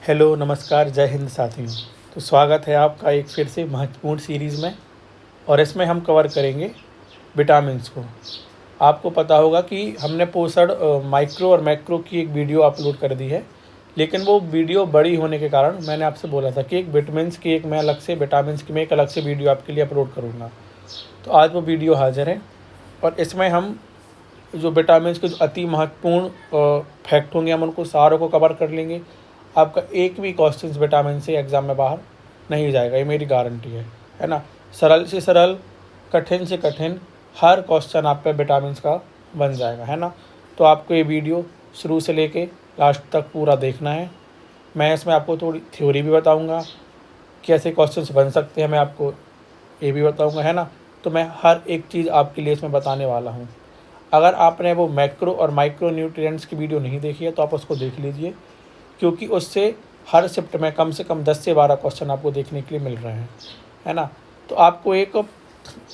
Hello, नमस्कार, जय हिंद साथियों। तो स्वागत है आपका एक फिर से महत्वपूर्ण सीरीज़ में। और इसमें हम कवर करेंगे विटामिन्स को। आपको पता होगा कि हमने पोषण माइक्रो और मैक्रो की एक वीडियो अपलोड कर दी है, लेकिन वो वीडियो बड़ी होने के कारण मैंने आपसे बोला था कि एक विटामिन्स की एक मैं अलग से विटामिन्स की मैं एक अलग से वीडियो आपके लिए अपलोड करूँगा। तो आज वो वीडियो हाजिर है और इसमें हम जो विटामिन्स के जो अति महत्वपूर्ण फैक्ट होंगे हम उनको सारों को कवर कर लेंगे। आपका एक भी क्वेश्चन विटामिन से एग्ज़ाम में बाहर नहीं जाएगा, ये मेरी गारंटी है ना। सरल से सरल, कठिन से कठिन हर क्वेश्चन आप पे विटामिन का बन जाएगा, है ना। तो आपको ये वीडियो शुरू से लेके लास्ट तक पूरा देखना है। मैं इसमें आपको थोड़ी थ्योरी भी बताऊंगा, कैसे क्वेश्चंस बन सकते हैं मैं आपको ये भी बताऊंगा, है ना। तो मैं हर एक चीज़ आपके लिए इसमें बताने वाला हूँ। अगर आपने वो मैक्रो और माइक्रो न्यूट्रिएंट्स की वीडियो नहीं देखी है तो आप उसको देख लीजिए, क्योंकि उससे हर शिफ्ट में कम से कम 10 से 12 क्वेश्चन आपको देखने के लिए मिल रहे हैं, है ना। तो आपको एक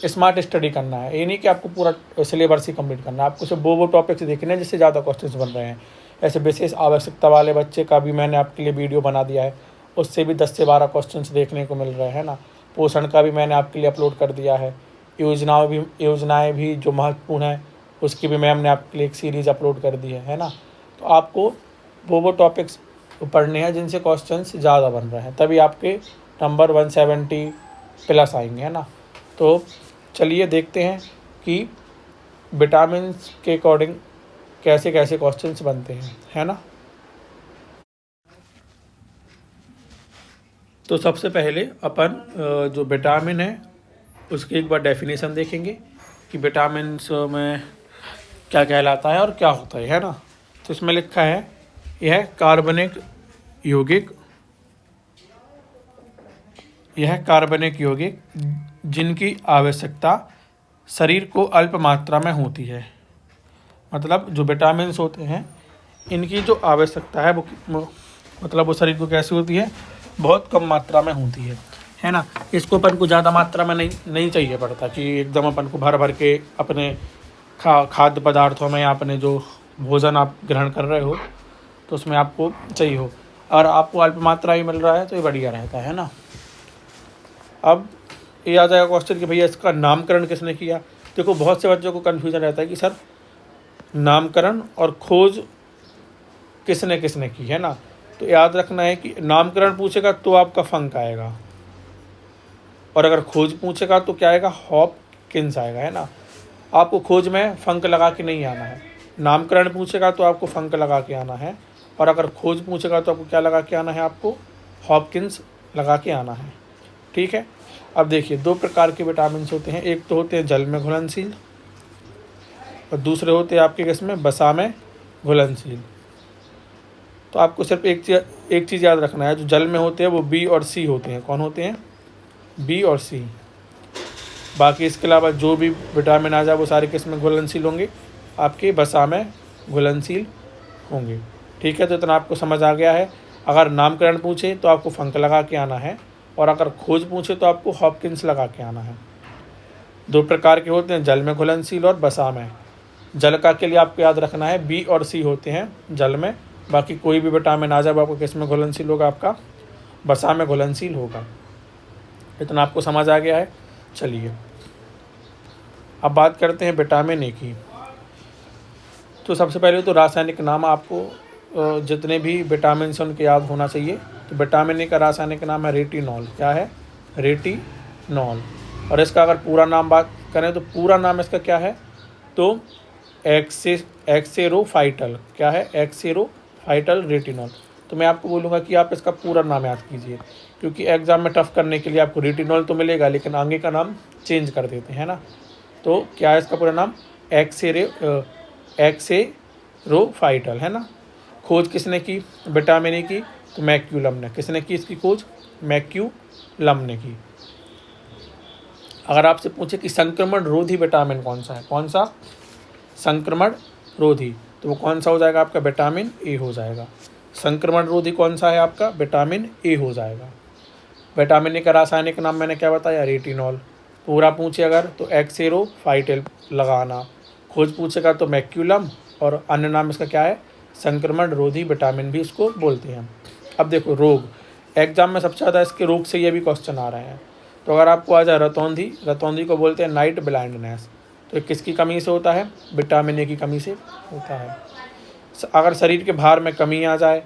स्मार्ट स्टडी करना है, ये नहीं कि आपको पूरा सिलेबस ही कंप्लीट करना है। आपको सिर्फ वो टॉपिक्स देखने हैं जिससे ज़्यादा क्वेश्चन बन रहे हैं। ऐसे विशेष आवश्यकता वाले बच्चे का भी मैंने आपके लिए वीडियो बना दिया है, उससे भी 10 से 12 क्वेश्चन देखने को मिल रहे हैं ना। पोषण का भी मैंने आपके लिए अपलोड कर दिया है। योजनाएँ भी जो महत्वपूर्ण है उसकी भी मैम ने आपके लिए एक सीरीज़ अपलोड कर दी है ना। तो आपको वो टॉपिक्स पढ़ने हैं जिनसे क्वेश्चंस ज़्यादा बन रहे हैं, तभी आपके नंबर 170 प्लस आएंगे, है ना। तो चलिए देखते हैं कि विटामिन्स के अकॉर्डिंग कैसे कैसे क्वेश्चंस बनते हैं, है ना। तो सबसे पहले अपन जो विटामिन है उसकी एक बार डेफिनेशन देखेंगे कि विटामिन्स में क्या कहलाता है और क्या होता है ना। तो इसमें लिखा है यह कार्बनिक यौगिक जिनकी आवश्यकता शरीर को अल्प मात्रा में होती है। मतलब जो विटामिन्स होते हैं इनकी जो आवश्यकता है वो शरीर को कैसे होती है, बहुत कम मात्रा में होती है ना। इसको अपन को ज़्यादा मात्रा में नहीं चाहिए पड़ता कि एकदम अपन को भर भर के अपने खाद्य पदार्थों में या अपने जो भोजन आप ग्रहण कर रहे हो तो उसमें आपको चाहिए हो। और आपको अल्प मात्रा ही मिल रहा है तो ये बढ़िया रहता है ना। अब ये आ जाएगा क्वेश्चन कि भैया इसका नामकरण किसने किया। देखो, बहुत से बच्चों को कन्फ्यूजन रहता है कि सर नामकरण और खोज किसने किसने की, है ना। तो याद रखना है कि नामकरण पूछेगा तो आपका फंक आएगा, और अगर खोज पूछेगा तो क्या आएगा, हॉपकिंस आएगा, है ना। आपको खोज में फंक लगा के नहीं आना है। नामकरण पूछेगा तो आपको फंक लगा के आना है, और अगर खोज पूछेगा तो आपको क्या लगा के आना है, आपको हॉपकिंस लगा के आना है, ठीक है। अब देखिए, दो प्रकार के विटामिन होते हैं। एक तो होते हैं जल में घुलनशील और दूसरे होते हैं आपके किस्म में वसा में घुलनशील। तो आपको सिर्फ एक चीज़ याद रखना है, जो जल में होते हैं वो बी और सी होते हैं। कौन होते हैं, बी और सी। बाकी इसके अलावा जो भी विटामिन आ जाए वो सारे किस्म घुलनशील होंगे, आपके वसा में घुलनशील होंगे, ठीक है। तो इतना आपको समझ आ गया है। अगर नामकरण पूछे तो आपको फंक लगा के आना है, और अगर खोज पूछे तो आपको हॉपकिंस लगा के आना है। दो प्रकार के होते हैं, जल में घुलनशील और वसा में। जल का के लिए आपको याद रखना है बी और सी होते हैं जल में। बाकी कोई भी विटामिन आ जाए वो आपको किस में घुलनशील होगा, आपका वसा में घुलनशील होगा। इतना आपको समझ आ गया है। चलिए अब बात करते हैं विटामिन ए की। तो सबसे पहले तो रासायनिक नाम आपको जितने भी विटामिन हैं उनके याद होना चाहिए। तो विटामिन ए का रासायनिक नाम है रेटिनॉल। क्या है, रेटिनॉल। और इसका अगर पूरा नाम बात करें तो पूरा नाम इसका क्या है, तो एक्सेरोफाइटल। क्या है, एक्सेरोफाइटल रेटिनॉल। तो मैं आपको बोलूँगा कि आप इसका पूरा नाम याद कीजिए, क्योंकि एग्ज़ाम में टफ करने के लिए आपको रेटिनॉल तो मिलेगा लेकिन आगे का नाम चेंज कर देते हैं ना। तो क्या है इसका पूरा नाम, एक्सेरोफाइटल, है ना। खोज किसने की विटामिन ए की, तो मैक्यूलम ने। किसने की इसकी खोज, मैक्यूलम ने की। अगर आपसे पूछे कि संक्रमण रोधी विटामिन कौन सा है, कौन सा संक्रमण रोधी, तो वो कौन सा हो जाएगा, आपका विटामिन ए हो जाएगा। संक्रमण रोधी कौन सा है, आपका विटामिन ए हो जाएगा। विटामिन ए का रासायनिक नाम मैंने क्या बताया, रेटिनॉल। पूरा पूछे अगर तो एक्सेरोफाइटल लगाना, खोज पूछेगा तो मैक्यूलम, और अन्य नाम इसका क्या है, संक्रमण रोधी विटामिन भी इसको बोलते हैं। अब देखो रोग, एग्जाम में सबसे ज़्यादा इसके रोग से ये भी क्वेश्चन आ रहे हैं। तो अगर आपको आ जाए रतौंधी, रतौंधी को बोलते हैं नाइट ब्लाइंडनेस, तो ये किसकी कमी से होता है? विटामिन ए की कमी से होता है। अगर शरीर के भार में कमी आ जाए,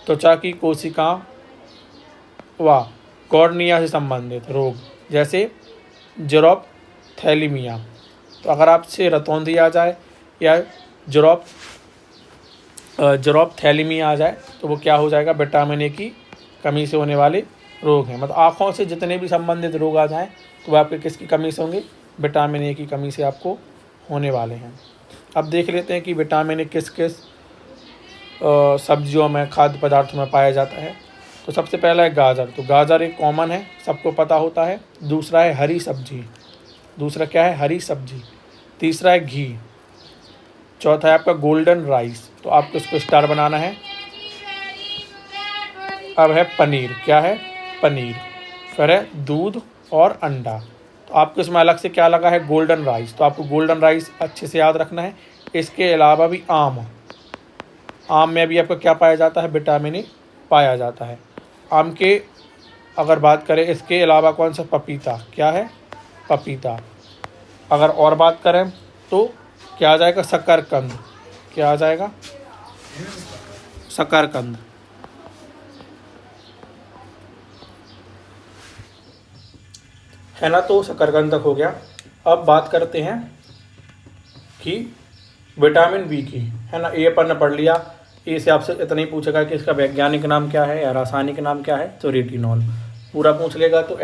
त्वचा की कोशिकाओं व कॉर्निया से संबंधित रोग जैसे जरोप्थैलीमिया, तो अगर आपसे रतौंधी आ जाए या जरोप्थैलीमिया आ जाए तो वो क्या हो जाएगा? विटामिन ए की कमी से होने वाले रोग हैं। मतलब आँखों से जितने भी संबंधित रोग आ जाएं तो वो आपके किसकी कमी से होंगे? विटामिन ए की कमी से आपको होने वाले हैं। अब देख लेते हैं कि विटामिन ए किस किस सब्जियों में, खाद्य पदार्थों में पाया जाता है। तो सबसे पहला है गाजर, तो गाजर एक कॉमन है, सबको पता होता है। दूसरा है हरी सब्जी, दूसरा क्या है? हरी सब्जी। तीसरा है घी। चौथा है आपका गोल्डन राइस, तो आपको इसको स्टार बनाना है। अब है पनीर, क्या है? पनीर। फिर है दूध और अंडा, तो आपको इसमें अलग से क्या लगा है? गोल्डन राइस, तो आपको गोल्डन राइस अच्छे से याद रखना है। इसके अलावा भी आम में भी आपको क्या पाया जाता है? विटामिन ए पाया जाता है। आम के अगर बात करें, इसके अलावा कौन सा? पपीता, क्या है? पपीता। अगर और बात करें तो क्या आ जाएगा? शकरकंद, क्या आ जाएगा? शकरकंद। है ना, तो शकरकंद तक हो गया। अब बात करते हैं कि विटामिन बी की, है ना। ए अपन ने पढ़ लिया, ए से आपसे इतना ही पूछेगा कि इसका वैज्ञानिक नाम क्या है या रासायनिक नाम क्या है, तो रेटिनॉल। पूरा पूछ लेगा तो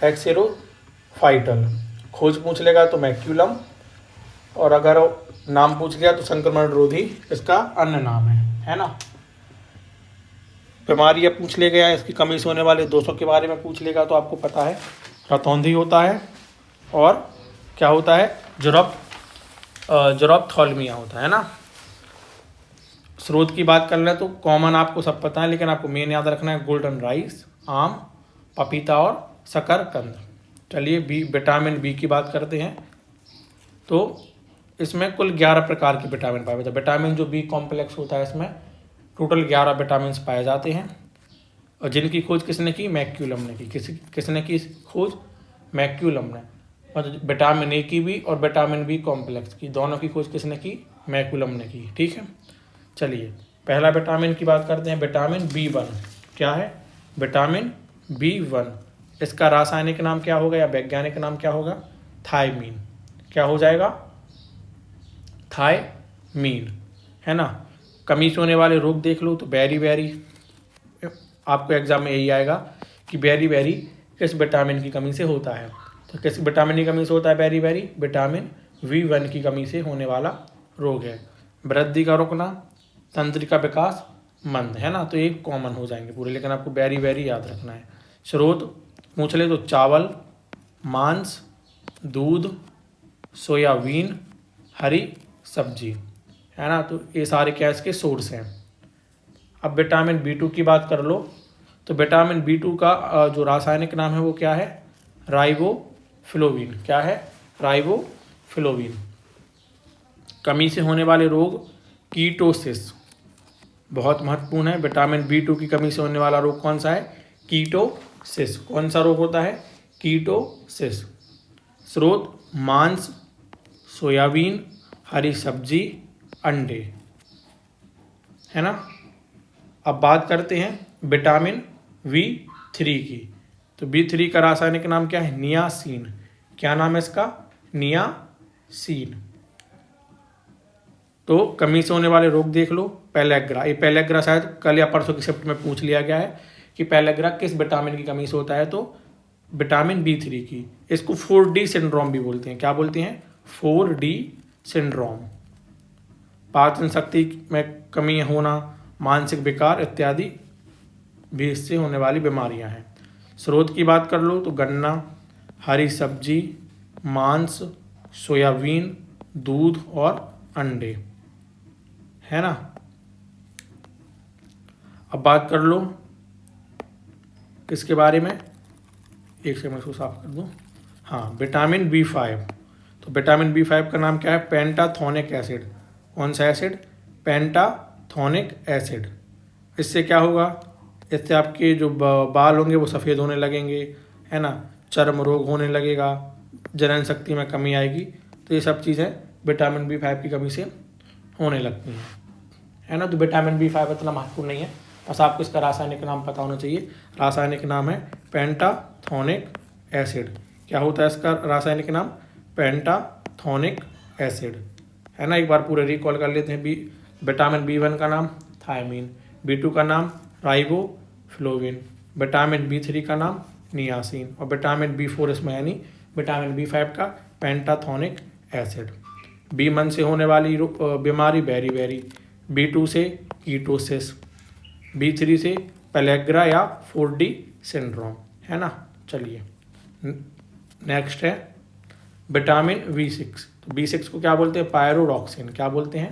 एक्सेरोफाइटल। खोज पूछ लेगा तो मैक्यूलम, और अगर नाम पूछ लिया तो संक्रमण रोधी इसका अन्य नाम है ना। बीमारियाँ पूछ लेगा या इसकी कमी से होने वाले दोषों के बारे में पूछ लेगा तो आपको पता है रतौंधी होता है, और क्या होता है? जरोप्थैलीमिया होता है ना। स्रोत की बात कर रहे हैं तो कॉमन आपको सब पता है, लेकिन आपको मेन याद रखना है गोल्डन राइस, आम, पपीता और शकरकंद। चलिए विटामिन बी की बात करते हैं। तो इसमें कुल 11 प्रकार के विटामिन पाए जाते हैं। विटामिन जो बी कॉम्प्लेक्स होता है, इसमें टोटल 11 विटामिन पाए जाते हैं, और जिनकी खोज किसने की? मैक्यूलम ने की। किसने की खोज? मैक्यूलम ने। मतलब विटामिन ए की भी और विटामिन बी कॉम्प्लेक्स की, दोनों की खोज किसने की? मैक्यूलम ने की। ठीक है, चलिए पहला विटामिन की बात करते हैं, विटामिन B1। क्या है? Vitamin B1। इसका रासायनिक नाम क्या होगा या वैज्ञानिक नाम क्या होगा? थायमीन। क्या हो जाएगा? थायमीन, है ना। कमी से होने वाले रोग देख लो तो बेरी, आपको एग्जाम में यही आएगा कि बेरी किस विटामिन की कमी से होता है। तो किस विटामिन की कमी से होता है बेरी? विटामिन B1 की कमी से होने वाला रोग है। वृद्धि का रुकना, तंत्रिका विकास मंद, है ना। तो ये कॉमन हो जाएंगे पूरे, लेकिन आपको बेरी याद रखना है। स्रोत पूछ ले तो चावल, मांस, दूध, सोयाबीन, हरी सब्जी, है ना। तो ये सारे क्या इसके सोर्स हैं। अब विटामिन B2 की बात कर लो, तो विटामिन B2 का जो रासायनिक नाम है वो क्या है? राइबोफ्लोविन। क्या है? राइबोफ्लोविन। कमी से होने वाले रोग, कीटोसिस, बहुत महत्वपूर्ण है। विटामिन B2 की कमी से होने वाला रोग कौन सा है? कीटोसिस। कौन सा रोग होता है? कीटोसिस। स्रोत मांस, सोयाबीन, हरी सब्जी, अंडे, है ना। अब बात करते हैं विटामिन B3 की, तो B3 का रासायनिक नाम क्या है? नियासिन। क्या नाम है इसका? नियासिन। तो कमी से होने वाले रोग देख लो, पेलेग्रा। ये पेलेग्रा शायद कल या परसों की शिफ्ट में पूछ लिया गया है कि पेलेग्रा किस विटामिन की कमी से होता है, तो विटामिन B3 की। इसको 4D सिंड्रोम भी बोलते हैं। क्या बोलते हैं? 4D syndrome. पाचन शक्ति में कमी होना, मानसिक विकार इत्यादि भी इससे होने वाली बीमारियां हैं। स्रोत की बात कर लो तो गन्ना, हरी सब्जी, मांस, सोयाबीन, दूध और अंडे, है ना। अब बात कर लो किसके बारे में, एक सेकंड इसको साफ कर दूं। हाँ, विटामिन B5। तो विटामिन B5 का नाम क्या है? Pantothenic acid. कौन सा एसिड? Pantothenic acid. इससे क्या होगा, इससे आपके जो बाल होंगे वो सफ़ेद होने लगेंगे, है ना, चर्म रोग होने लगेगा, जनन शक्ति में कमी आएगी। तो ये सब चीज़ें विटामिन B5 की कमी से होने लगती हैं, है ना। तो विटामिन B5 इतना महत्वपूर्ण नहीं है, बस आपको इसका रासायनिक नाम पता होना चाहिए। रासायनिक नाम है पेंटाथोनिक एसिड। क्या होता है इसका रासायनिक नाम? पेंटाथोनिक एसिड, है ना। एक बार पूरे रिकॉल कर लेते हैं। विटामिन B1 का नाम थायमीन, B2 का नाम राइबोफ्लोविन, विटामिन B3 का नाम नियासिन और विटामिन B4 इसमें यानी विटामिन B5 का पेंटाथोनिक एसिड। B1 से होने वाली बीमारी बेरी, B2 से कीटोसिस, B3 से पेलेग्रा या 4D सिंड्रोम, है ना। चलिए नेक्स्ट है विटामिन B6। तो B6 को क्या बोलते हैं? पायरोडॉक्सिन। क्या बोलते हैं?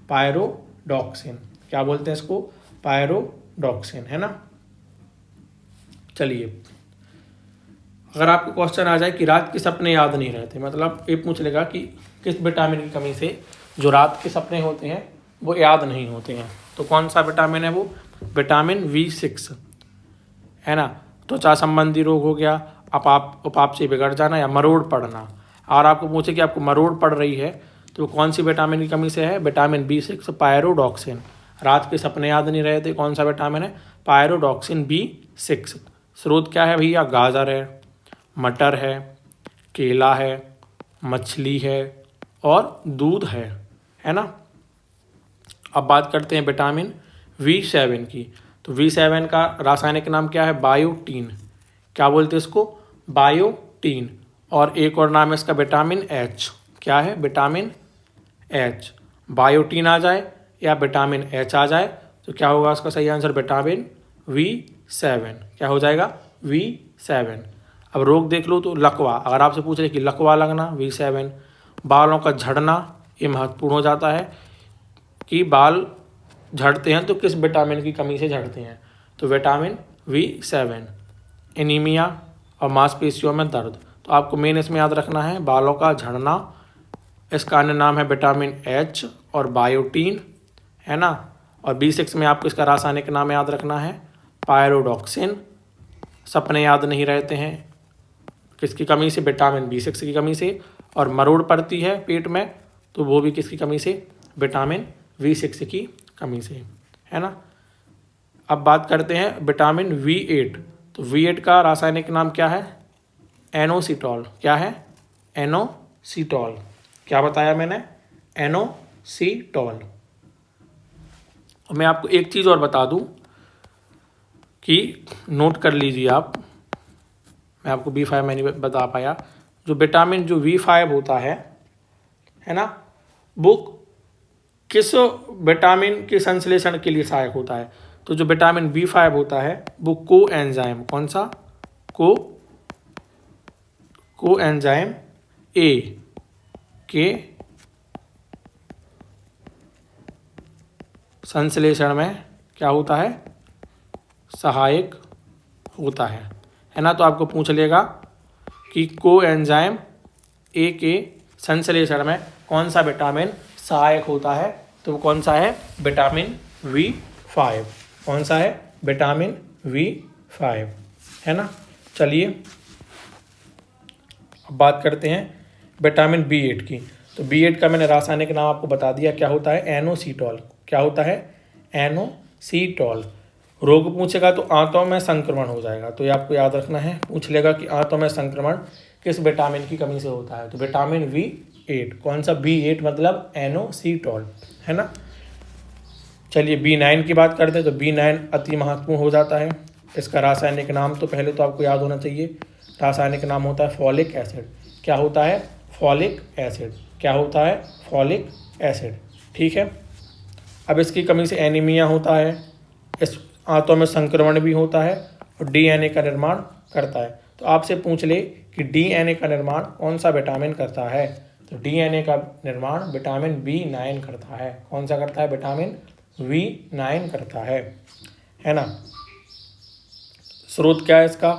पायरोडॉक्सिन। क्या बोलते हैं इसको? पायरोडॉक्सिन, है ना। चलिए, अगर आपको क्वेश्चन आ जाए कि रात के सपने याद नहीं रहते, मतलब ये पूछ लेगा कि किस विटामिन की कमी से जो रात के सपने होते हैं वो याद नहीं होते हैं, तो कौन सा विटामिन है वो? विटामिन B6, है ना। त्वचा संबंधी रोग हो गया, उपापचय बिगड़ जाना या मरोड़ पड़ना। और आपको पूछे कि आपको मरोड़ पड़ रही है तो कौन सी विटामिन की कमी से है? Vitamin B6 pyridoxine. रात के सपने याद नहीं रहते, कौन सा विटामिन है? Pyridoxine B6। स्रोत क्या है भैया? गाजर है, मटर है, केला है, मछली है और दूध है ना। अब बात करते हैं विटामिन B7 की। तो B7 का रासायनिक नाम क्या है? बायोटीन। क्या बोलते हैं इसको? बायोटीन। और एक और नाम है इसका विटामिन H। क्या है? Vitamin H। बायोटीन आ जाए या विटामिन H आ जाए तो क्या होगा उसका सही आंसर? Vitamin B7। क्या हो जाएगा? B7। अब रोग देख लो तो लकवा, अगर आपसे पूछ रहे कि लकवा लगना B7, बालों का झड़ना, ये महत्वपूर्ण हो जाता है कि बाल झड़ते हैं तो किस विटामिन की कमी से झड़ते हैं, तो विटामिन B7। एनीमिया और मांसपेशियों में दर्द, तो आपको मेन इसमें याद रखना है बालों का झड़ना, इसका अन्य नाम है विटामिन H और बायोटीन, है ना। और B6 में आपको इसका रासायनिक नाम याद रखना है पायरोडॉक्सिन। सपने याद नहीं रहते हैं किसकी कमी से? विटामिन B6 की कमी से। और मरोड़ पड़ती है पेट में तो वो भी किसकी कमी से? विटामिन B6 की कमी से, है ना। अब बात करते हैं विटामिन V8। तो V8 का रासायनिक नाम क्या है? एनोसिटॉल। क्या है? एनोसिटॉल। क्या बताया मैंने? एनोसिटॉल। मैं आपको एक चीज़ और बता दूं कि नोट कर लीजिए आप, मैं आपको B5 में नहीं बता पाया। जो विटामिन जो V5 होता है ना, वो किस विटामिन के संश्लेषण के लिए सहायक होता है? तो जो विटामिन B5 होता है वो कोएंजाइम, कौन सा? कोएंजाइम A के संश्लेषण में क्या होता है? सहायक होता है ना। तो आपको पूछ लेगा कि कोएंजाइम A के संश्लेषण में कौन सा विटामिन सहायक होता है, तो वो कौन सा है? Vitamin V5। कौन सा है? विटामिन V5, है ना। चलिए अब बात करते हैं विटामिन B8 की। तो B8 का मैंने रासायनिक नाम आपको बता दिया, क्या होता है? एनोसिटॉल। क्या होता है? एनोसिटॉल। रोग पूछेगा तो आंतों में संक्रमण हो जाएगा, तो ये आपको याद रखना है। पूछ लेगा कि आंतों में संक्रमण किस विटामिन की कमी से होता है, तो विटामिन B8। कौन सा? B8 मतलब एनोसिटॉल, है ना। चलिए B9 की बात करते हैं। तो B9 अति महत्वपूर्ण हो जाता है। इसका रासायनिक नाम तो पहले तो आपको याद होना चाहिए, रासायनिक नाम होता है फॉलिक एसिड। क्या होता है? Folic acid. क्या होता है? फॉलिक एसिड, ठीक है। अब इसकी कमी से एनीमिया होता है, इस आंतों में संक्रमण भी होता है और DNA का निर्माण करता है। तो आपसे पूछ ले कि DNA का निर्माण कौन सा विटामिन करता है, तो DNA का निर्माण विटामिन B9 करता है। कौन सा करता है? विटामिन V9 करता है ना। स्रोत क्या है इसका?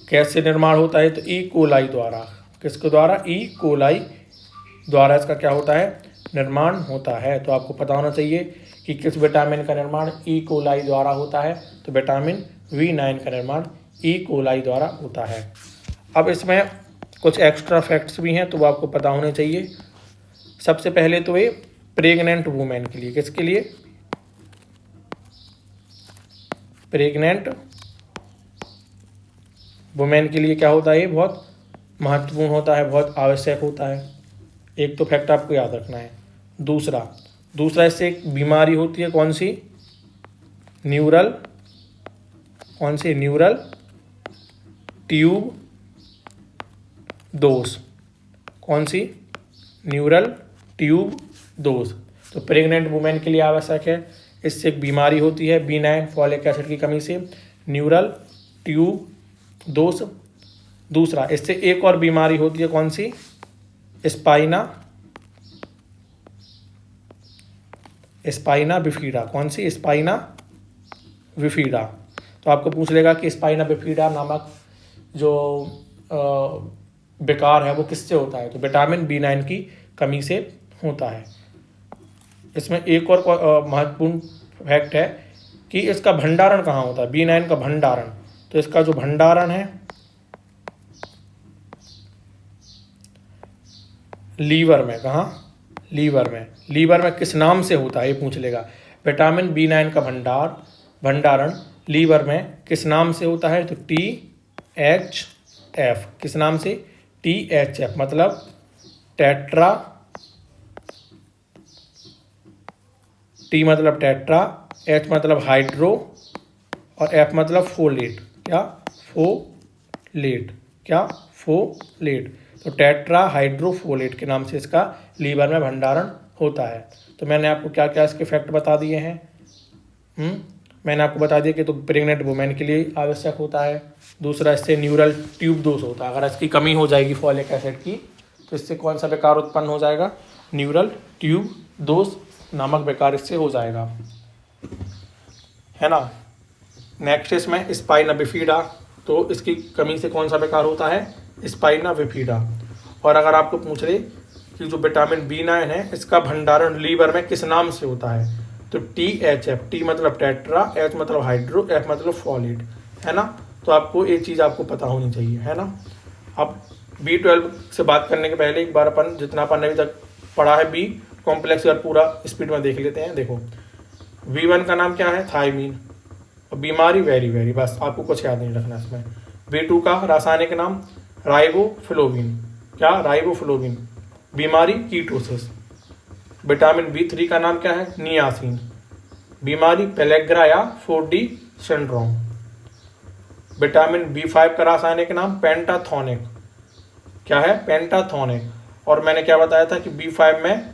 कैसे निर्माण होता है? तो ई कोलाई द्वारा। किसके द्वारा? ई कोलाई द्वारा इसका क्या होता है? निर्माण होता है। तो आपको पता होना चाहिए कि किस विटामिन का निर्माण ई कोलाई द्वारा होता है, तो विटामिन B9 का निर्माण ई कोलाई द्वारा होता है। अब इसमें कुछ एक्स्ट्रा फैक्ट्स भी हैं तो वो आपको पता होने चाहिए। सबसे पहले तो ये प्रेग्नेंट वुमेन के लिए, किसके लिए? प्रेग्नेंट वुमेन के लिए क्या होता है, ये बहुत महत्वपूर्ण होता है, बहुत आवश्यक होता है। एक तो फैक्ट आपको याद रखना है। दूसरा इससे एक बीमारी होती है, कौन सी? न्यूरल ट्यूब दोष। कौन सी? न्यूरल ट्यूब दोष। तो प्रेग्नेंट वुमेन के लिए आवश्यक है। इससे एक बीमारी होती है B9 फॉलिक एसिड की कमी से, न्यूरल ट्यूब दोष। दूसरा, इससे एक और बीमारी होती है, कौन सी? Spina bifida. कौन सी? Spina bifida. तो आपको पूछ लेगा कि स्पाइना बिफिडा नामक जो विकार है वो किससे होता है, तो विटामिन B9 की कमी से होता है। इसमें एक और महत्वपूर्ण फैक्ट है कि इसका भंडारण कहाँ होता है, B9 का भंडारण। तो इसका जो भंडारण है लीवर में। कहाँ? लीवर में किस नाम से होता है, ये पूछ लेगा। विटामिन B9 का भंडारण लीवर में किस नाम से होता है, तो THF। किस नाम से? THF मतलब टेट्रा, T मतलब टेट्रा, H मतलब हाइड्रो और F मतलब फोलेट। फोलेट। तो टेट्रा हाइड्रोफोलेट के नाम से इसका लीवर में भंडारण होता है। तो मैंने आपको क्या क्या इसके फैक्ट बता दिए हैं। मैंने आपको बता दिया कि तो प्रेग्नेंट वुमेन के लिए आवश्यक होता है। दूसरा, इससे न्यूरल ट्यूब दोष होता है। अगर इसकी कमी हो जाएगी फॉलिक एसिड की तो इससे कौन सा विकार उत्पन्न हो जाएगा? न्यूरल ट्यूब दोष नामक विकार इससे हो जाएगा, है ना। नेक्स्ट इसमें स्पाइना बिफिडा। तो इसकी कमी से कौन सा विकार होता है? Spina bifida. और अगर आपको पूछ ले कि जो विटामिन B9 है इसका भंडारण लीवर में किस नाम से होता है, तो THF। T मतलब टेट्रा, H मतलब हाइड्रो, F मतलब फॉलेट, है ना। तो आपको ये चीज़ आपको पता होनी चाहिए, है ना। अब B12 से बात करने के पहले एक बार अपन जितना अपन अभी तक पढ़ा है B कॉम्प्लेक्स और पूरा स्पीड में देख लेते हैं। देखो, B1 का नाम क्या है? थायमीन। और बीमारी वेरी, बस आपको कुछ याद नहीं रखना इसमें। B2 का रासायनिक नाम राइबोफ्लोविन। क्या? राइबोफ्लोविन। बीमारी कीटोसिस। विटामिन B3 का नाम क्या है? नियासिन। बीमारी पेलेग्रा या 4D सिंड्रोम। विटामिन B5 का रासायनिक नाम पेंटाथोनिक। क्या है? पेंटाथोनिक। और मैंने क्या बताया था कि B5 में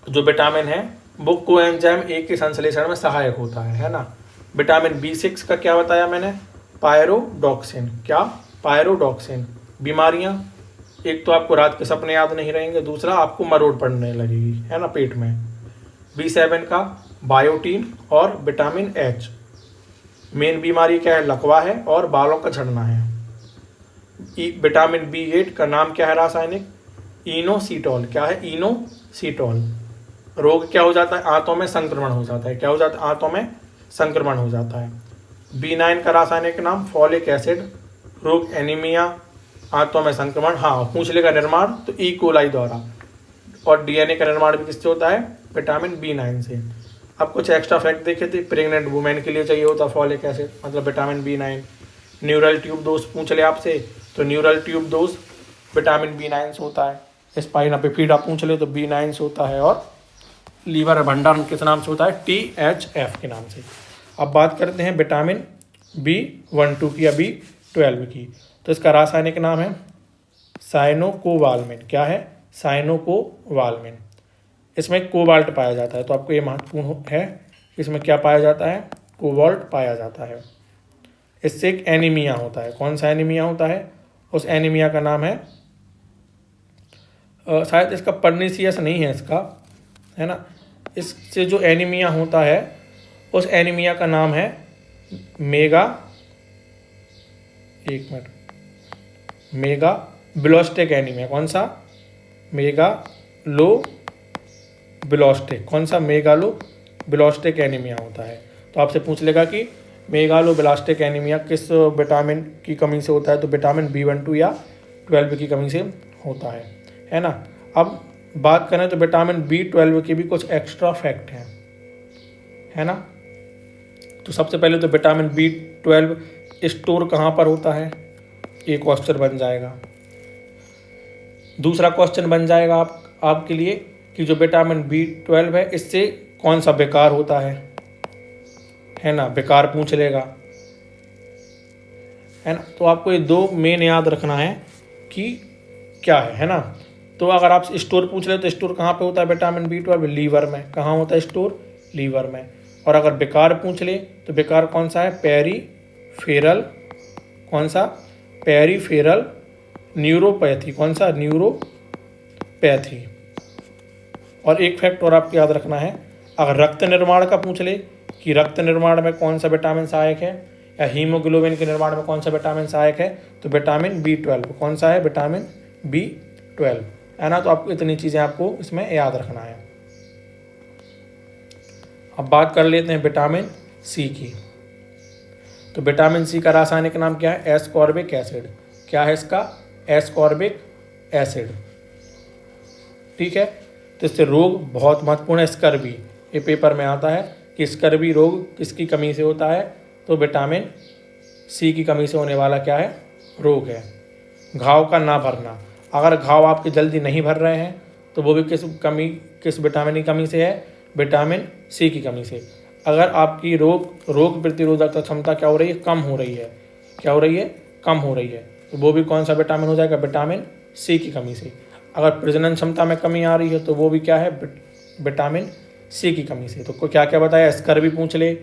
जो विटामिन है वो कोएंजाइम A के संश्लेषण में सहायक होता है ना। विटामिन B6 का क्या बताया मैंने? पायरोडॉक्सिन। क्या? पायरोडॉक्सिन। बीमारियां, एक तो आपको रात के सपने याद नहीं रहेंगे, दूसरा आपको मरोड़ पड़ने लगेगी, है ना, पेट में। B7 का बायोटीन और विटामिन H। मेन बीमारी क्या है? लकवा है और बालों का झड़ना है। विटामिन B8 का नाम क्या है रासायनिक? इनोसिटोल। क्या है? इनोसिटोल। रोग क्या हो जाता है? आंतों में संक्रमण हो जाता है। क्या हो जाता है? आंतों में संक्रमण हो जाता है। B9 का रासायनिक नाम फॉलिक एसिड। रोग एनीमिया, आंतों में संक्रमण। हाँ, पूंछले का निर्माण तो ई कोलाई द्वारा। और DNA का निर्माण भी किससे होता है? विटामिन B9 से। अब कुछ एक्स्ट्रा फैक्ट देखे थे। प्रेग्नेंट वुमेन के लिए चाहिए होता फॉलिक एसिड मतलब विटामिन B9। न्यूरल ट्यूब दोष पूछ ले आपसे तो न्यूरल ट्यूब दोष विटामिन B9 से होता है। स्पाइना बिफिडा पूछ ले तो B9 से होता है। और लीवर भंडारण किस नाम से होता है? THF के नाम से। अब बात करते हैं विटामिन B12 की या B12 की। तो इसका रासायनिक नाम है साइनोकोबाल्मिन। क्या है? साइनोकोबाल्मिन। इसमें कोबाल्ट पाया जाता है। तो आपको ये महत्वपूर्ण है, इसमें क्या पाया जाता है? कोबाल्ट पाया जाता है। इससे एक एनीमिया होता है। कौन सा एनीमिया होता है? उस एनीमिया का नाम है शायद इसका पर्नीसियस नहीं है इसका, है ना। इससे जो एनीमिया होता है उस एनीमिया का नाम है मेगा ब्लोस्टिक एनीमिया। कौन सा? मेगालोब्लास्टिक ब्लास्टिक, कौन सा, मेगालो ब्लास्टिक एनीमिया होता है। तो आपसे पूछ लेगा कि मेगालो ब्लास्टिक एनीमिया किस विटामिन की कमी से होता है, तो विटामिन B12 या 12 की कमी से होता है ना। अब बात करें तो विटामिन B12 के भी कुछ एक्स्ट्रा फैक्ट हैं, है ना। तो सबसे पहले तो विटामिन B12 स्टोर कहाँ पर होता है, एक क्वेश्चन बन जाएगा। दूसरा क्वेश्चन बन जाएगा आपके लिए कि जो विटामिन B12 है इससे कौन सा विकार होता है ना, विकार पूछ लेगा, है ना। तो आपको ये दो मेन याद रखना है कि क्या है ना। तो अगर आप स्टोर पूछ ले तो स्टोर कहाँ पे होता है विटामिन B12, लीवर में। कहाँ होता है स्टोर, लीवर में। और अगर विकार पूछ ले तो विकार कौन सा है, पेरीफेरल, कौन सा, पेरीफेरल न्यूरोपैथी, कौन सा, न्यूरोपैथी। और एक फैक्ट और आपको याद रखना है, अगर रक्त निर्माण का पूछ ले कि रक्त निर्माण में कौन सा विटामिन सहायक है, या हीमोग्लोबिन के निर्माण में कौन सा विटामिन सहायक है, तो विटामिन B12, कौन सा है, विटामिन B12, है ना। तो आपको इतनी चीज़ें आपको इसमें याद रखना है। अब बात कर लेते हैं विटामिन C की। तो विटामिन C का रासायनिक नाम क्या है, एस्कॉर्बिक एसिड। क्या है इसका, एस्कॉर्बिक एसिड, ठीक है। तो इससे रोग बहुत महत्वपूर्ण है, स्कर्वी, ये पेपर में आता है कि स्कर्वी रोग किसकी कमी से होता है, तो विटामिन C की कमी से होने वाला क्या है, रोग है। घाव का ना भरना, अगर घाव आपके जल्दी नहीं भर रहे हैं तो वो भी किस विटामिन की कमी से है, विटामिन C की कमी से। अगर आपकी रोग प्रतिरोधक क्षमता क्या हो रही है, कम हो रही है, क्या हो रही है, कम हो रही है, तो वो भी कौन सा विटामिन हो जाएगा, विटामिन C की कमी से। अगर प्रजनन क्षमता में कमी आ रही है तो वो भी क्या है, विटामिन C की कमी से। तो क्या क्या बताया, स्कर्वी पूछ ले,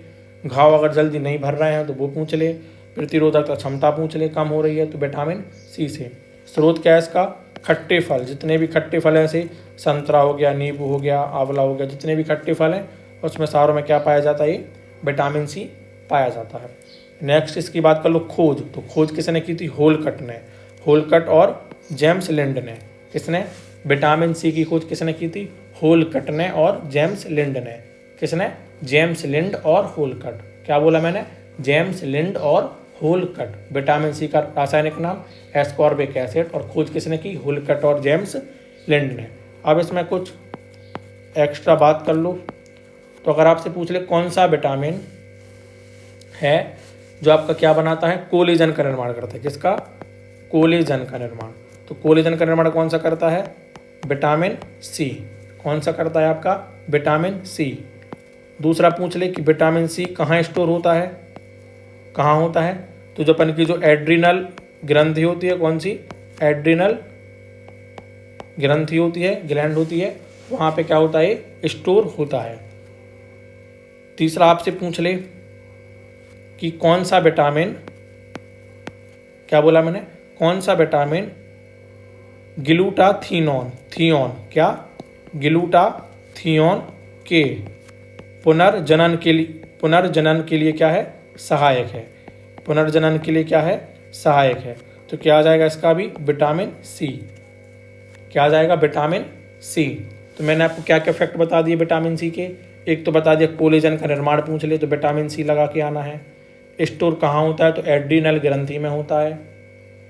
घाव अगर जल्दी नहीं भर रहे हैं तो वो पूछ ले, प्रतिरोधक क्षमता पूछ ले, कम हो रही है तो विटामिन C से। स्रोत क्या है इसका, खट्टे फल, जितने भी खट्टे फल हैं, जैसे संतरा हो गया, नींबू हो गया, आंवला हो गया, जितने भी खट्टे फल हैं उसमें सारों में क्या पाया जाता है, ये विटामिन C पाया जाता है। नेक्स्ट इसकी बात कर लो, खोज। तो खोज किसने की थी, होलकट ने, होलकट और जेम्स लिंड ने। किसने, विटामिन C की खोज किसने की थी, होलकट ने और जेम्स लिंड ने। किसने, जेम्स लिंड और होलकट। क्या बोला मैंने, जेम्स लिंड और होलकट। विटामिन C का रासायनिक नाम एस्कॉर्बिक एसिड, और खोज किसने की, होलकट और जेम्स लिंड ने। अब इसमें कुछ एक्स्ट्रा बात कर लो। तो अगर आपसे पूछ ले कौन सा विटामिन है जो आपका क्या बनाता है, कोलेजन का निर्माण करता है, किसका, कोलेजन का निर्माण। तो कोलेजन का निर्माण कौन सा करता है, विटामिन C। कौन सा करता है आपका, विटामिन C। दूसरा पूछ ले कि विटामिन C कहाँ स्टोर होता है, कहाँ होता है, तो जो अपन की जो एड्रिनल ग्रंथि होती है, कौन सी, एड्रिनल ग्रंथि होती है, ग्लैंड होती है, वहाँ पे क्या होता है, स्टोर होता है। तीसरा आपसे पूछ ले कि कौन सा विटामिन, क्या बोला मैंने, कौन सा विटामिन ग्लूटाथियोन, क्या, ग्लूटाथियोन के पुनर्जनन के लिए क्या है, सहायक है, पुनर्जनन के लिए क्या है, सहायक है। तो क्या आ जाएगा इसका भी, विटामिन C। क्या आ जाएगा, विटामिन C। तो मैंने आपको क्या क्या फैक्ट बता दिए विटामिन C के। एक तो बता दिया कोलेजन का निर्माण पूछ ले तो विटामिन C लगा के आना है। स्टोर कहाँ होता है, तो एड्रिनल ग्रंथि में होता है।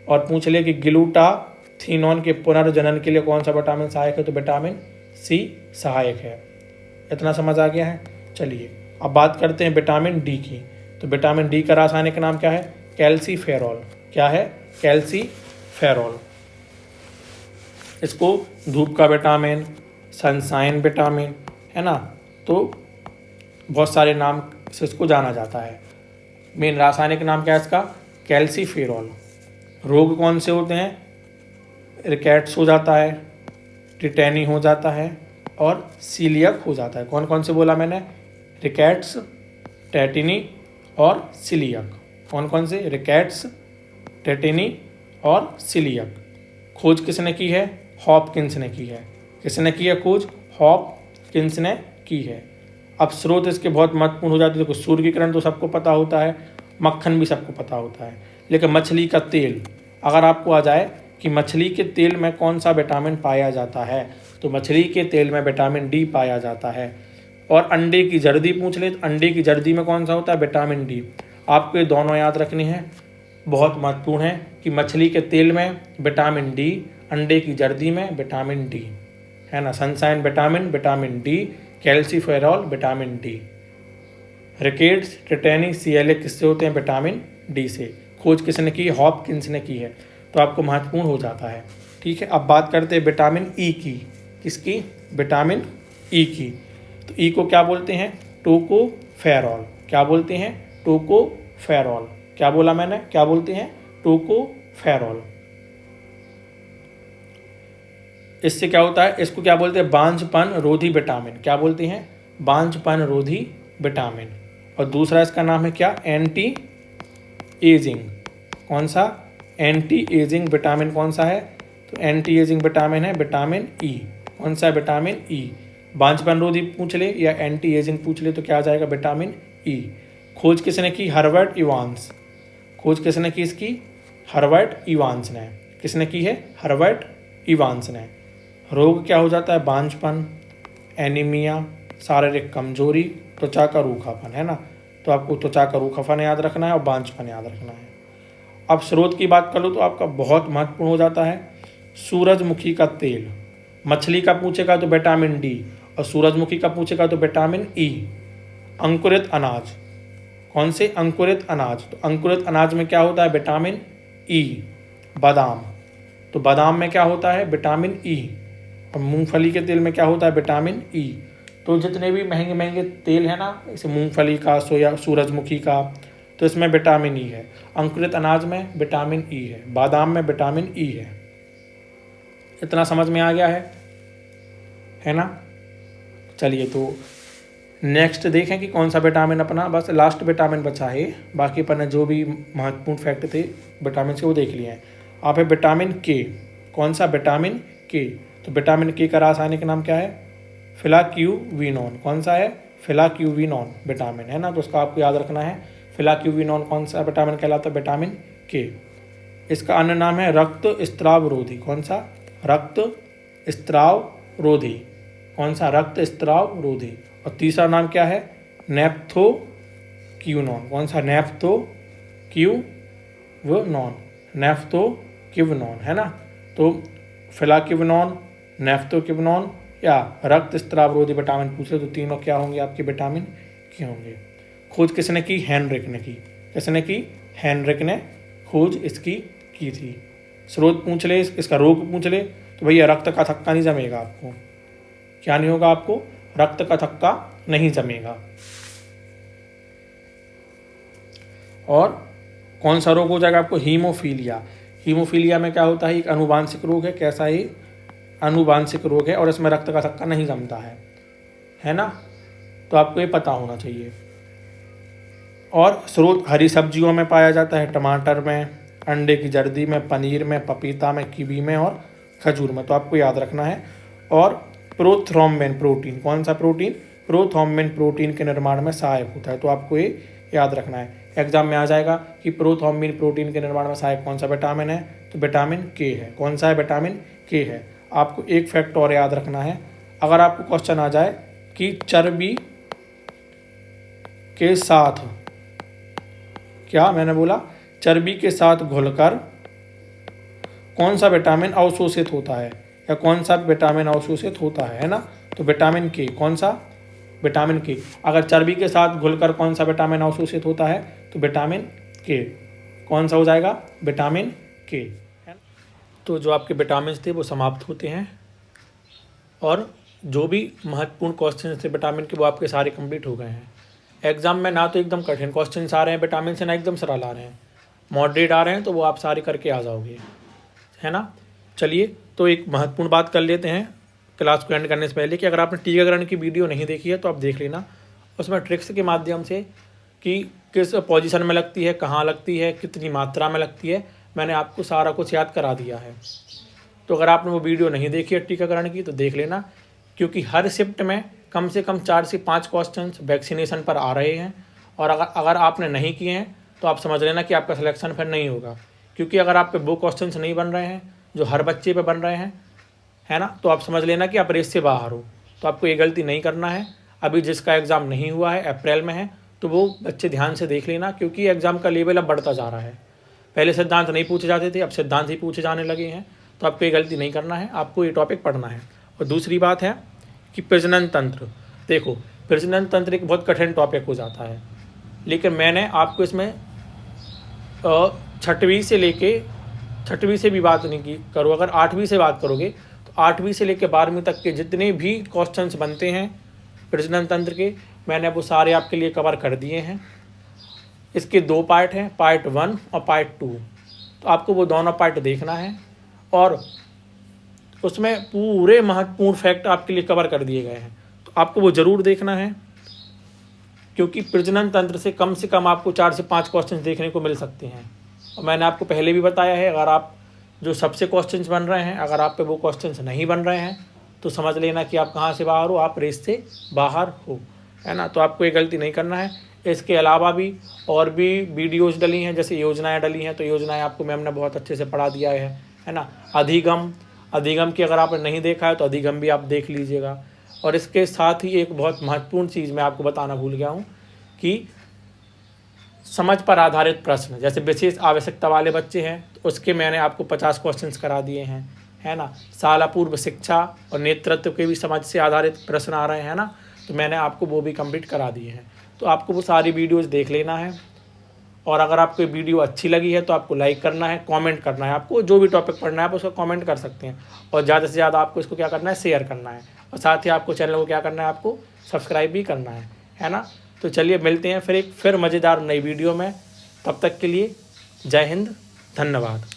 और पूछ ले कि ग्लूटाथियोन के पुनर्जनन के लिए कौन सा विटामिन सहायक है, तो विटामिन C सहायक है। इतना समझ आ गया है। चलिए अब बात करते हैं विटामिन D की। तो विटामिन D का रासायनिक नाम क्या है, कैल्सीफेरॉल। क्या है, कैल्सीफेरॉल। इसको धूप का विटामिन, सनशाइन विटामिन, है ना, तो बहुत सारे नाम से इसको जाना जाता है। मेन रासायनिक नाम क्या है इसका, कैल्सीफेरॉल। रोग कौन से होते हैं, रिकेट्स हो जाता है, टिटेनी हो जाता है और सीलियक हो जाता है। कौन कौन से बोला मैंने, रिकेट्स, टेटिनी और सीलियक। कौन कौन से, रिकेट्स, टेटिनी और सीलियक। खोज किसने की है, हॉपकिंस ने की है। किसने की है खोज, हॉपकिंस ने की है। अब स्रोत इसके बहुत महत्वपूर्ण हो जाते हैं। देखो सूर्य की किरण तो सबको पता होता है, मक्खन भी सबको पता होता है, लेकिन मछली का तेल, अगर आपको आ जाए कि मछली के तेल में कौन सा विटामिन पाया जाता है, तो मछली के तेल में विटामिन डी पाया जाता है। और अंडे की जर्दी पूछ ले, तो अंडे की जर्दी में कौन सा होता है? Vitamin D. आपको ये दोनों याद रखने हैं, बहुत महत्वपूर्ण है कि मछली के तेल में विटामिन डी, अंडे की जर्दी में विटामिन डी, है ना। Sunshine vitamin, vitamin D, calciferol, vitamin D. Rickets, tetany, CLA किससे होते हैं? विटामिन डी से। खोज किसने की? हॉपकिंस ने की है। तो आपको महत्वपूर्ण हो जाता है। ठीक है, अब बात करते हैं विटामिन ई की। किसकी? विटामिन ई की। तो ई को क्या बोलते हैं? टोकोफेरॉल। क्या बोलते हैं? टोकोफेरॉल। क्या बोला मैंने? क्या बोलते हैं? टोकोफेरॉल। इससे क्या होता है? इसको क्या बोलते हैं? बांझपन रोधी विटामिन। क्या बोलते हैं? बांझपन रोधी विटामिन। और दूसरा इसका नाम है क्या? Anti ageing. कौन सा? एंटी एजिंग विटामिन कौन सा है? तो एंटी एजिंग विटामिन है विटामिन ई। कौन सा है? Vitamin E. बांझपन रोधी पूछ ले या एंटी एजिंग पूछ ले तो क्या आ जाएगा? Vitamin E. खोज किसने की? Herbert Evans. खोज किसने की इसकी? हर्बर्ट इवांस ने। किसने की है? हर्बर्ट इवांस ने। रोग क्या हो जाता है? बांझपन, एनीमिया, शारीरिक कमजोरी, त्वचा का रूखापन, है ना। तो आपको त्वचा का रूखापन याद रखना है और बांझपन याद रखना है। अब स्रोत की बात कर लो तो आपका बहुत महत्वपूर्ण हो जाता है सूरजमुखी का तेल। मछली का पूछेगा तो विटामिन डी, और सूरजमुखी का पूछेगा तो विटामिन ई। अंकुरित अनाज, कौन से? अंकुरित अनाज। तो अंकुरित अनाज में क्या होता है? Vitamin E. बादाम, तो बादाम में क्या होता है? Vitamin E. और मूंगफली के तेल में क्या होता है? Vitamin E. तो जितने भी महंगे महंगे तेल है ना, जैसे मूंगफली का, सोया, सूरजमुखी का, तो इसमें विटामिन ई है। अंकुरित अनाज में विटामिन ई है, बादाम में विटामिन ई है। इतना समझ में आ गया है ना। चलिए तो नेक्स्ट देखें कि कौन सा विटामिन अपना बस लास्ट विटामिन बचा है। बाकी अपन ने जो भी महत्वपूर्ण फैक्ट थे विटामिन से वो देख लिए हैं। आप है विटामिन के। कौन सा? विटामिन के। तो विटामिन के का रासायनिक नाम क्या है? फिलाक्यूविनोन। कौन सा है? फिलाक्यूविनोन विटामिन, है ना। तो उसका आपको याद रखना है। फिलाक्यूविनोन कौन सा विटामिन कहलाता है? विटामिन के। इसका अन्य नाम है रक्त स्त्राव रोधी। कौन सा? रक्त स्त्राव रोधी। कौन सा? रक्त स्त्राव रोधी। और तीसरा नाम क्या है? नेप्थोक्यूनोन। कौन सा? नेप्थोक्यूविनोन। नेप्थोक्यूविनोन, है ना। तो फिलाक्यूविनोन, नेप्थोक्यूविनोन या रक्त स्त्राव रोधी विटामिन पूछे तो तीनों क्या होंगे? आपके विटामिन के होंगे। खोज किसने की? हेनरिक ने की। किसने की? हेनरिक ने खोज इसकी की थी। स्रोत पूछ ले, इसका रोग पूछ ले तो भैया रक्त का थक्का नहीं जमेगा आपको। क्या नहीं होगा आपको? रक्त का थक्का नहीं जमेगा। और कौन सा रोग हो जाएगा आपको? हीमोफीलिया। हीमोफीलिया में क्या होता है? एक अनुवांशिक रोग है। कैसा है? अनुवांशिक रोग है और इसमें रक्त का थक्का नहीं जमता है ना। तो आपको ये पता होना चाहिए। और स्रोत हरी सब्जियों में पाया जाता है, टमाटर में, अंडे की जर्दी में, पनीर में, पपीता में, कीवी में और खजूर में। तो आपको याद रखना है। और प्रोथ्रोम्बिन प्रोटीन, कौन सा प्रोटीन? प्रोथ्रोम्बिन प्रोटीन के निर्माण में सहायक होता है। तो आपको ये याद रखना है। एग्जाम में आ जाएगा कि प्रोथ्रोम्बिन प्रोटीन के निर्माण में सहायक कौन सा विटामिन है? तो विटामिन के है। कौन सा है? विटामिन के है। आपको एक फैक्ट और याद रखना है। अगर आपको क्वेश्चन आ जाए कि चर्बी के साथ, क्या मैंने बोला? चर्बी के साथ घुलकर कौन सा विटामिन अवशोषित होता है या कौन सा विटामिन अवशोषित होता है ना। तो विटामिन के। कौन सा? विटामिन के। अगर चर्बी के साथ घुलकर कौन सा विटामिन अवशोषित होता है? तो विटामिन के। कौन सा हो जाएगा? विटामिन के। तो जो आपके विटामिन थे वो समाप्त होते हैं और जो भी महत्वपूर्ण क्वेश्चन थे विटामिन के वो आपके सारे कंप्लीट हो गए हैं। एग्जाम में ना तो एकदम कठिन क्वेश्चन आ रहे हैं विटामिन से, ना एकदम सरल आ रहे हैं, मॉडरेट आ रहे हैं। तो वो आप सारे करके आ जाओगे, है ना। चलिए तो एक महत्वपूर्ण बात कर लेते हैं क्लास को एंड करने से पहले कि अगर आपने टीकाकरण की वीडियो नहीं देखी है तो आप देख लेना। उसमें ट्रिक्स के माध्यम से कि किस पोजीशन में लगती है, कहाँ लगती है, कितनी मात्रा में लगती है, मैंने आपको सारा कुछ याद करा दिया है। तो अगर आपने वो वीडियो नहीं देखी है टीकाकरण की तो देख लेना, क्योंकि हर शिफ्ट में कम से कम 4 से 5 क्वेश्चन वैक्सीनेशन पर आ रहे हैं। और अगर आपने नहीं किए हैं तो आप समझ लेना कि आपका सिलेक्शन फिर नहीं होगा, क्योंकि अगर आप पे वो क्वेश्चन नहीं बन रहे हैं जो हर बच्चे पे बन रहे हैं है ना, तो आप समझ लेना कि आप रेस से बाहर हो। तो आपको ये गलती नहीं करना है। अभी जिसका एग्ज़ाम नहीं हुआ है, अप्रैल में है, तो वो बच्चे ध्यान से देख लेना, क्योंकि एग्ज़ाम का लेवल अब बढ़ता जा रहा है। पहले सिद्धांत नहीं पूछे जाते थे, अब सिद्धांत ही पूछे जाने लगे हैं। तो आपको ये गलती नहीं करना है, आपको ये टॉपिक पढ़ना है। और दूसरी बात है कि प्रजनन तंत्र। देखो, प्रजनन तंत्र एक बहुत कठिन टॉपिक हो जाता है, लेकिन मैंने आपको इसमें छठवीं से भी बात नहीं की करो। अगर 8वीं से बात करोगे तो 8वीं से लेकर 12वीं तक के जितने भी क्वेश्चंस बनते हैं प्रजनन तंत्र के, मैंने वो सारे आपके लिए कवर कर दिए हैं। इसके 2 पार्ट हैं, पार्ट 1 और पार्ट 2। तो आपको वो दोनों पार्ट देखना है और उसमें पूरे महत्वपूर्ण फैक्ट आपके लिए कवर कर दिए गए हैं। तो आपको वो ज़रूर देखना है, क्योंकि प्रजनन तंत्र से कम आपको 4 से 5 क्वेश्चंस देखने को मिल सकते हैं। और मैंने आपको पहले भी बताया है, अगर आप जो सबसे क्वेश्चंस बन रहे हैं, अगर आप पे वो क्वेश्चंस नहीं बन रहे हैं तो समझ लेना कि आप कहाँ से बाहर हो, आप रेस से बाहर हो, है ना। तो आपको ये गलती नहीं करना है। इसके अलावा भी और भी वीडियोज़ डली हैं, जैसे योजनाएँ डली हैं, तो योजनाएँ आपको मैम ने बहुत अच्छे से पढ़ा दिया है ना। अधिगम की अगर आपने नहीं देखा है तो अधिगम भी आप देख लीजिएगा। और इसके साथ ही एक बहुत महत्वपूर्ण चीज़ मैं आपको बताना भूल गया हूँ कि समझ पर आधारित प्रश्न, जैसे विशेष आवश्यकता वाले बच्चे हैं तो उसके मैंने आपको 50 क्वेश्चंस करा दिए हैं, है ना। शाला पूर्व शिक्षा और नेतृत्व के भी समझ से आधारित प्रश्न आ रहे हैं ना, तो मैंने आपको वो भी कंप्लीट करा दिए हैं। तो आपको वो सारी वीडियोज़ देख लेना है। और अगर आपको वीडियो अच्छी लगी है तो आपको लाइक करना है, कमेंट करना है। आपको जो भी टॉपिक पढ़ना है आप उसको कमेंट कर सकते हैं, और ज़्यादा से ज़्यादा आपको इसको क्या करना है, शेयर करना है। और साथ ही आपको चैनल को क्या करना है, आपको सब्सक्राइब भी करना है ना। तो चलिए मिलते हैं फिर मज़ेदार नई वीडियो में। तब तक के लिए जय हिंद, धन्यवाद।